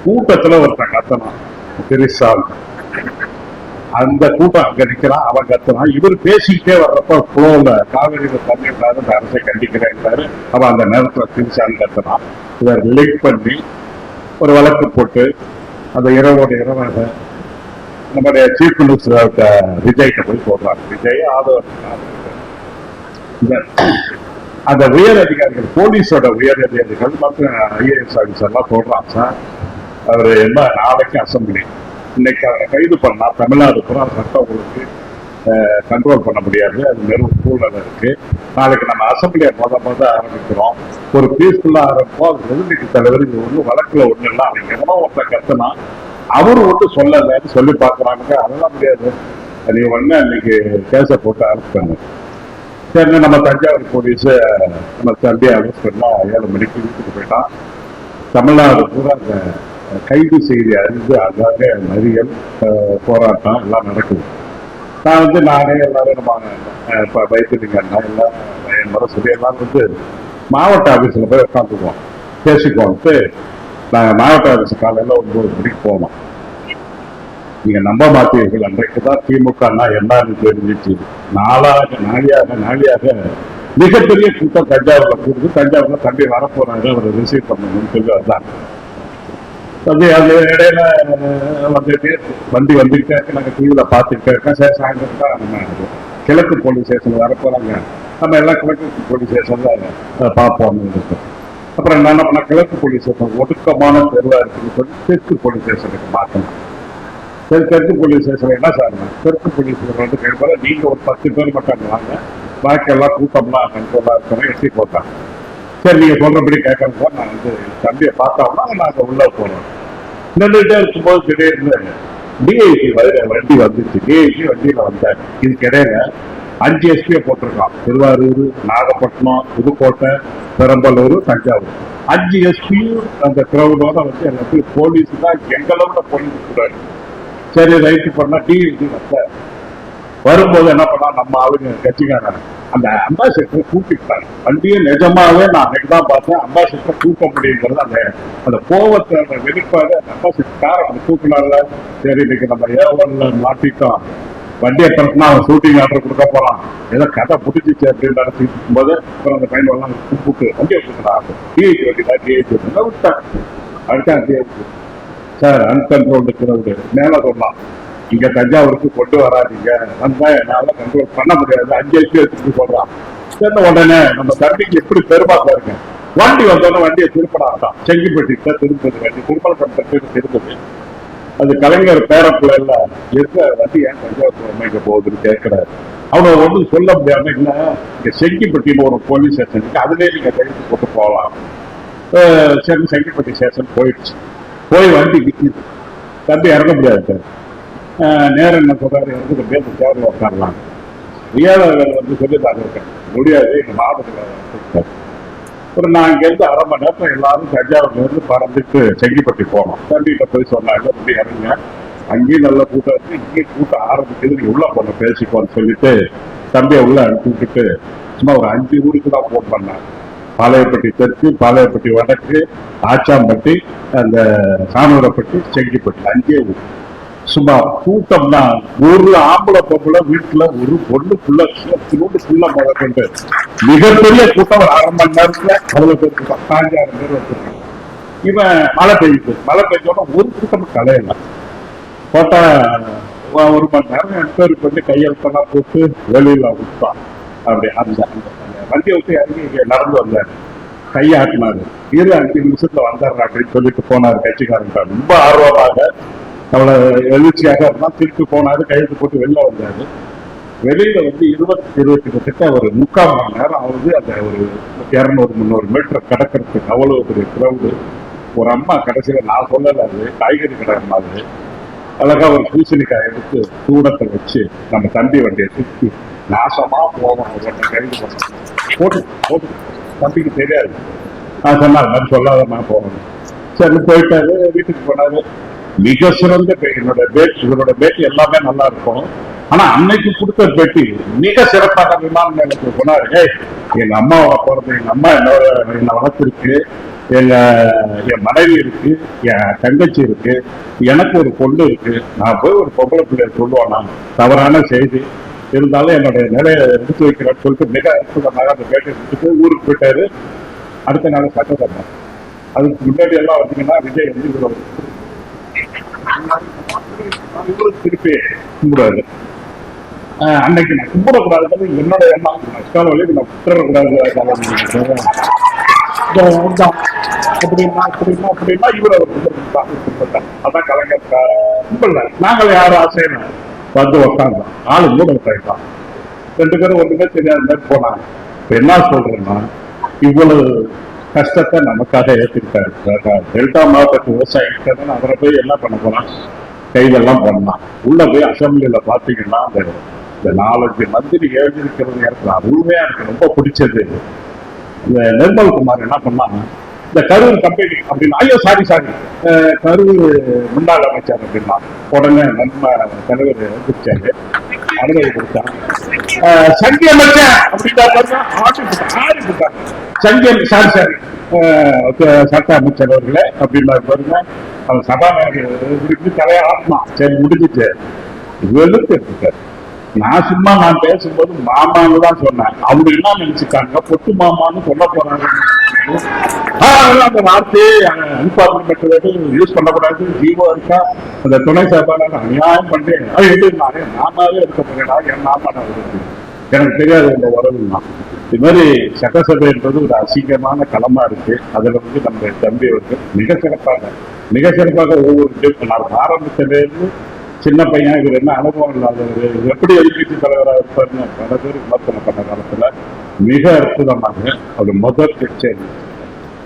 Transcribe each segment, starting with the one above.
கூட்டத்துல ஒருத்தன் கத்தனான் பெருசால். அந்த கூட்டம் அங்க நிக்கிறான், அவன் கத்துறான். இவர் பேசிக்கிட்டே வர்றப்ப புலவுல காவிரியில தண்ணி இருந்தாரு, இந்த அரசை கண்டிக்கிறேன். அவன் அந்த நேரத்துல பெருசால் கத்துறான். இவர் லிங்க் பண்ணி ஒரு வழக்கு போட்டு அந்த இரவோட இரவாக நம்முடைய சீஃப் மினிஸ்டர் விஜய்கிட்ட போய் சொல்றாங்க. விஜய் ஆதரவு அந்த உயர் அதிகாரிகள், போலீஸோட உயர் அதிகாரிகள் மற்றும் ஐஏஎஸ் ஆஃபீஸர் எல்லாம் சொல்றாங்க, சார் அவரு என்ன நாளைக்கு அசம்பிளி, இன்னைக்கு அவரை கைது பண்ணா தமிழ்நாடு பூரா சட்டம் உங்களுக்கு கண்ட்ரோல் பண்ண முடியாது, அது வெறும் சூழ்நிலை இருக்கு. நாளைக்கு நம்ம அசம்பிளியை முத ஆரம்பிக்கிறோம், ஒரு பீஸ்ஃபுல்லா ஆரம்பிப்போம். அது எதிர்கட்சி தலைவர் இது ஒண்ணு வழக்குல ஒண்ணு இல்லை, அவங்க என்னமோ ஒருத்தர் கத்துனா அவரு ஒன்றும் சொல்லலன்னு சொல்லி பாக்குறாங்க. அதெல்லாம் முடியாது, நீங்க ஒண்ணு இன்னைக்கு கேஸை போட்டு அரெஸ்ட் பண்ணு. சரி, நம்ம தஞ்சாவூர் போலீஸ் நம்ம தம்பியை அரெஸ்ட் பண்ணா 7 மணிக்கு வீட்டுக்கு போயிட்டான். தமிழ்நாடு பூரா அந்த கைது செய்தி அறிந்து அதாக மறியல் போராட்டம் எல்லாம் நடக்குது. நான் நானே எல்லாரும் நம்ம வைத்திருங்க எல்லாம் என் முறை சொல்லி எல்லாரும் மாவட்ட ஆபீஸ்ல போய் உட்காந்துக்குவோம், பேசிக்குவோம்ட்டு நாங்கள் மாவட்ட ஆபீஸ் காலையில் 9 மணிக்கு போனோம். நீங்க நம்ப மாட்டீர்கள், அன்றைக்குதான் திமுக என்னன்னு தெரிஞ்சிச்சு. நாளியாக மிகப்பெரிய கூட்டம் தஞ்சாவூர்ல கூடுது. தஞ்சாவூர்ல தம்பி வரப்போறாரு, அவரை ரிசீவ் பண்ணணும்னு சொல்லி வந்தாங்க. தம்பி அது இடையில வண்டி வந்துகிட்டே இருக்கு, நாங்க டிவியில பார்த்துக்கிட்டே இருக்கோம். சரி, சாயந்தரம் தான் நம்ம கிழக்கு போலீஸ் ஸ்டேஷன்ல வரப்போறாங்க, நம்ம எல்லாம் கிழக்கு போலீஸ் ஸ்டேஷன்ல பார்ப்போம்னு இருக்கோம். அப்புறம் என்ன பண்ண, கிழக்கு போலீஸ் ஸ்டேஷன் ஒடுக்கமான தெருவா இருக்குன்னு சொல்லி தெற்கு போலீஸ் ஸ்டேஷனுக்கு மாற்றணும். சரி, தெற்கு போலீஸ் ஸ்டேஷன் என்ன சார், தெற்கு போலீஸ் ஸ்டேஷன் கேட்பாரு, நீங்க ஒரு 10 பேர் மட்டும் வாங்க, பாக்கி எல்லாம் கூட்டம்லாம் கண்ட்ரோலா இருக்கணும், எட்டி போட்டாங்க. சரி, நீங்க சொல்றபடி கேட்கறப்போ நான் தம்பியை பார்த்தோம்னா நாங்க உள்ள போறோம். நின்றுட்டே இருக்கும்போது திடீர்னு டிஐசி வண்டி வந்துச்சு. டிஐசி வண்டியில வந்தார். இதுக்கு இடையில 5 எஸ்பியை போட்டிருக்கான். திருவாரூர், நாகப்பட்டினம், புதுக்கோட்டை, பெரம்பலூர், தஞ்சாவூர் 5 எஸ்பியும் அந்த கிரௌடோட எல்லாத்தையும் போலீஸ் தான், எங்களோட போலீஸ் கூட. சரி, ரைட்டு பண்ணா டிஐசி வந்தார். வரும்போது என்ன பண்ணா, நம்ம ஆளுங்க கட்சிக்காரன் அந்த அம்பாசிடரை கூப்பிட்டாங்க. வண்டியை நிஜமாவே நான் அன்னைக்கு தான் பார்த்தேன், அம்பாசிடரை தூக்க முடியுங்கிறது அந்த கோவத்தை அந்த வெளிப்பாடு. அந்த அம்பாசிடர் காரை அந்த தூக்கினால, சரி இன்னைக்கு நம்ம ஏவன்ல மாட்டிட்டோம், வண்டியை திறக்குனா அவன் ஷூட்டிங் ஆர்டர் கொடுக்க போறான், ஏதோ கதை புடிச்சிச்சு அப்படின்னு நினைச்சிட்டு இருக்கும்போது அப்புறம் அந்த பையன் எல்லாம் கூப்பிட்டு வண்டியை கொடுக்குறான். டிஐசி வண்டி தான், டிஐசி விட்டான். அடுத்தான் டிஐசி சார் அன்கண்ட்ரோல் இருக்கிறது மேல சொல்லலாம், இங்க தஞ்சாவூருக்கு கொண்டு வராதிங்க, வந்தா என்னால கண்ட்ரோல் பண்ண முடியாது, 5 எடுத்து சொல்றான். சரி, உடனே நம்ம தம்பிக்கு எப்படி பெருமா பாருங்க, வண்டி வந்தோடனே வண்டியை திருப்படாதான், செங்கிப்பட்டிக்கிட்ட திருப்பது, வண்டி திருப்பலப்பட்டு திருப்பது. அது கலைஞர் பேரப்புல எல்லாம் இருக்க வண்டி ஏன் தஞ்சாவூர் அமைக்க போகுதுன்னு கேட்கிறாரு. அவனை ஒன்றும் சொல்ல முடியாம, இல்ல இங்க செங்கிப்பட்டின்னு ஒரு போலீஸ் ஸ்டேஷன் இருக்கு, அதுலேயே நீங்க கைது போட்டு போகலாம். சரி, செங்கிப்பட்டி ஸ்டேஷன் போயிடுச்சு. போய் வண்டி நிற்கிது, தம்பி இறங்க முடியாது சார். நேரம் என்ன சொல்றாரு, இறந்து பேச சேர்ல உட்காரலாம். ரியாதர்கள் சொல்லிட்டாங்க, முடியாது, எங்க மாவட்டத்தில். ஒரு நான் இங்கேருந்து 1/2 மணி நேரத்தில் எல்லாரும் தஞ்சாவூர்ல இருந்து பறந்துட்டு செங்கிப்பட்டி போனோம். தம்பிகிட்ட போய் சொன்னாங்க, இப்படி இறங்க, அங்கேயும் நல்ல கூட்டம் இருக்கு, இங்கேயும் கூட்டம் ஆரம்பிக்குது, நீங்க உள்ள போன பேசிக்கோன்னு சொல்லிட்டு தம்பியை உள்ள அனுப்பிவிட்டுட்டு சும்மா ஒரு 5 ஊருக்கு தான் போன் பண்ணேன். பாளையப்பட்டி தெற்கு, பாளையப்பட்டி வடக்கு, ஆச்சாம்பட்டி, அந்த சானூரப்பட்டி, செங்கிப்பட்டி 5 ஊர். சும்மா கூட்டம்னா ஊர்ல ஆம்பளை பொம்பளை வீட்டுல ஒரு பொண்ணுக்குள்ள முதற்கொண்டு மிகப்பெரிய கூட்டம். ஒரு 1/2 மணி நேரத்துல அவ்வளவு பேருக்கு 15,000 பேர் வச்சிருக்காங்க. இவன் மழை பெய்ஞ்சோன்னா ஒரு கூட்டம் கலையலாம். போட்டா 1 மணி நேரம் என்கொயரி பண்ணி கையெழுத்தெல்லாம் போட்டு வெளியில விட்டான். அப்படி அந்த வண்டியை விட்டு இறங்கி நடந்து வந்தாரு, கையாட்டினாரு. 5 நிமிஷத்துல வந்தாரு அப்படின்னு சொல்லிட்டு போனாரு. கட்சிக்காரன் ரொம்ப ஆர்வமாக அவ்வளவு எழுச்சியாக இருந்தா திருப்பி போனாரு, கையெழுத்து போட்டு வெளில வந்தாரு. வெளியில 20 கிட்ட ஒரு 3/4 மணி நேரம் ஆகுது. அந்த ஒரு 200-300 மீட்டர் கடக்கிறதுக்கு அவ்வளவு பெரிய கிரௌடு. ஒரு அம்மா கடைசியில, நான் சொல்லல, அது காய்கறி கடை மாதிரி அழகா ஒரு பூசணிக்காய் எடுத்து தூடத்தை வச்சு நம்ம தம்பி வண்டியை சுற்றி நாசமா போவோம், கைது போட்டு போட்டு தம்பிக்கு தெரியாது. நான் சொன்னார், மாதிரி சொல்லாத நான் போகணும். சரி, போயிட்டாரு, வீட்டுக்கு போனாரு. மிக சிறந்த இவரோட பேட்டி எல்லாமே நல்லா இருக்கும். ஆனா அன்னைக்கு கொடுத்த பேட்டி மிக சிறப்பான விமான நிலையத்துக்கு போனாரு. எங்க அம்மாவோட போறது, எங்க அம்மா என்ன வளர்த்திருக்கு, என் மனைவி இருக்கு, என் தங்கச்சி இருக்கு, எனக்கு ஒரு பொண்ணு இருக்கு. நான் போய் ஒரு பொம்பளை பிள்ளைய சொல்லுவானா? தவறான செய்தி இருந்தாலும் என்னுடைய நிலையை எடுத்து வைக்கிறேன்னு சொல்லிட்டு மிக அற்புதமாக அந்த பேட்டை எடுத்துட்டு ஊருக்கு போயிட்டாரு. அடுத்த நாள் சட்டசபை. அதுக்கு முன்னாடி எல்லாம் வந்தீங்கன்னா விஜய் வந்து திருப்பி கும்பிடுவாரு. அன்னைக்கு நான் கும்பிடக்கூடாது, என்னோட எண்ணம். நஷ்டால வழியை நான் கும்பிடக்கூடாது அப்படின்னா இவர் அதான் கலைஞர் கும்பிடல. நாங்கள் யாரும் ஆசையில வந்து உட்காந்தோம். ஆளு கூட உட்காந்துட்டான். 2 பேரும் ஒன்றுமே தெரியாத மாதிரி போனாங்க. இப்ப என்ன சொல்றேன்னா, இவ்வளவு கஷ்டத்தை நமக்காக ஏற்றிருக்காரு. டெல்டா மாவட்டத்து விவசாயிகிட்ட அவரை போய் என்ன பண்ண போறான், கைதெல்லாம் பண்ணான். உள்ள போய் அசம்பிளியில பாத்தீங்கன்னா இந்த 4-5 மந்திரி எழுதியிருக்கிறது நேரத்தில் உண்மையா எனக்கு ரொம்ப பிடிச்சது. இந்த நிர்மல் குமார் என்ன பண்ணாங்க, இந்த கரூர் கம்பெனி அப்படின்னா, ஐயோ சாரி கரூர் முன்னாள் அமைச்சர் அப்படின்னா உடனே நம்ம தலைவர் எதிர்த்தாரு, அனுமதி கொடுத்தாங்க. சங்கி அமைச்சர் அப்படின்னா ஆடிட்டாங்க. சங்கி சாரி சட்ட அமைச்சர் அவர்களே அப்படின்னா பாருங்க, அவன் சபாநாயகர் தலையை ஆத்மா சரி முடிஞ்சிச்சு வெளுத்து இருக்காரு. நான் பேசும்போது மாமான்னு தான் சொன்னேன். அவங்க என்ன நினைச்சுக்காங்க, பொட்டு மாமான்னு சொல்ல போறாங்க. அந்த வார்த்தையை யூஸ் பண்ணக்கூடாது. ஜீவோ இருக்கா அந்த துணை சபாநாயகர் அநியாயம் பண்றேன். நானாவே இருக்க போறேடா, என் மாமா இருக்கு. எனக்கு தெரியாது இந்த உறவுன்னா. இது மாதிரி சட்டசபை என்பது ஒரு அசிங்கமான களமா இருக்கு. அதுல வந்து நம்ம தம்பி வந்து மிக சிறப்பாக ஒவ்வொரு ஆரம்பத்திலிருந்து சின்ன பையன் இவர் என்ன அனுபவம் இல்லாதவர், எப்படி எதிர்கட்சி தலைவராக இருப்பாருன்னு பல பேர் விமர்சனம் பண்ண காலத்துல மிக அற்புதமாக அது முதல் கட்சி.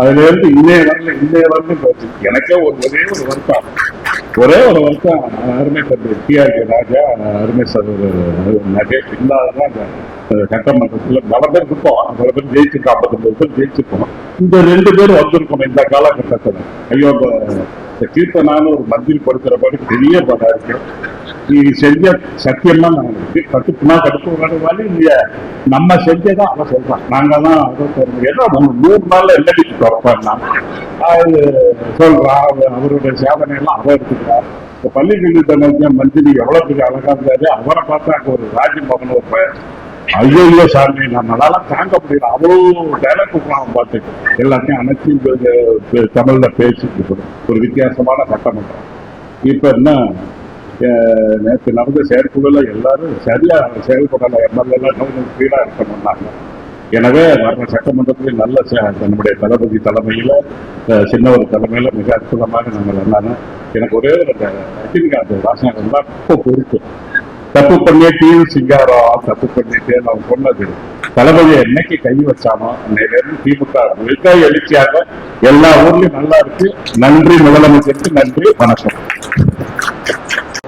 அதுல இருந்து இன்னைய வரலும் போச்சு. எனக்கே ஒரே ஒரு வருத்தம் அருமை தம்பி டிஆர்கே ராஜா, அருமை சகோதரர் நகேஷ் இல்லாததான் அந்த சட்டமன்றத்துல பல பேர் இருப்போம். பல பேர் ஜெயிச்சிருக்கோம், 59 பேர் ஜெயிச்சிருக்கோம். இந்த 2 பேர் வந்திருக்கோம் இந்த காலகட்டத்தில். ஐயோ கீர்த்தனான்னு ஒரு மந்திரி கொடுக்கிறபடி பெரிய படம் இருக்கு. நீ செஞ்ச சத்தியமா நாங்க கடுப்பு வழி இல்லையா, நம்ம செஞ்சதான் அவன் சொல்றான். நாங்க தான் ஏதோ 100 நாள்ல எல்லடிச்சு திறப்பான்னா அது சொல்றான். அவருடைய சாதனை எல்லாம் அவ எடுத்துக்கிறார். இப்ப பள்ளிக்கல்வித்துறை மந்திரி எவ்வளவு பெரிய அழகா இருந்தாரு. அவரை பார்த்தா அங்க ஒரு ராஜ்பவன் ஒரு ஐயோ சாமி நம்மளால தாங்க முடியல, அவ்வளவு டைலாக் அவன் பார்த்துட்டு எல்லாத்தையும் அனைத்து தமிழ்ல பேசிட்டு ஒரு வித்தியாசமான சட்டமன்றம். இப்ப என்ன நேற்று நடந்த செயற்குழுல எல்லாரும் சரியா செயல்படல. MLA speedo இருக்கணும்னாங்க. எனவே வர்ற சட்டமன்றத்தில் நல்ல நம்முடைய தளபதி தலைமையில சின்னவர் தலைமையில மிக அற்புதமாக நாங்கள் எல்லாரும். எனக்கு ஒரே ஒரு ரஜினிகாந்த் வாசகம் தான் ரொம்ப பொறுப்பு. தப்பு பண்ணிட்டே சிங்காரம் தப்பு பண்ணிட்டே நான் சொன்னது. தளபதியை என்னைக்கு கை வச்சானோ அன்னையிலிருந்து திமுக மிக எழுச்சியாக எல்லா ஊர்லயும் நல்லா இருக்கு. நன்றி முதலமைச்சருக்கு, நன்றி, வணக்கம்.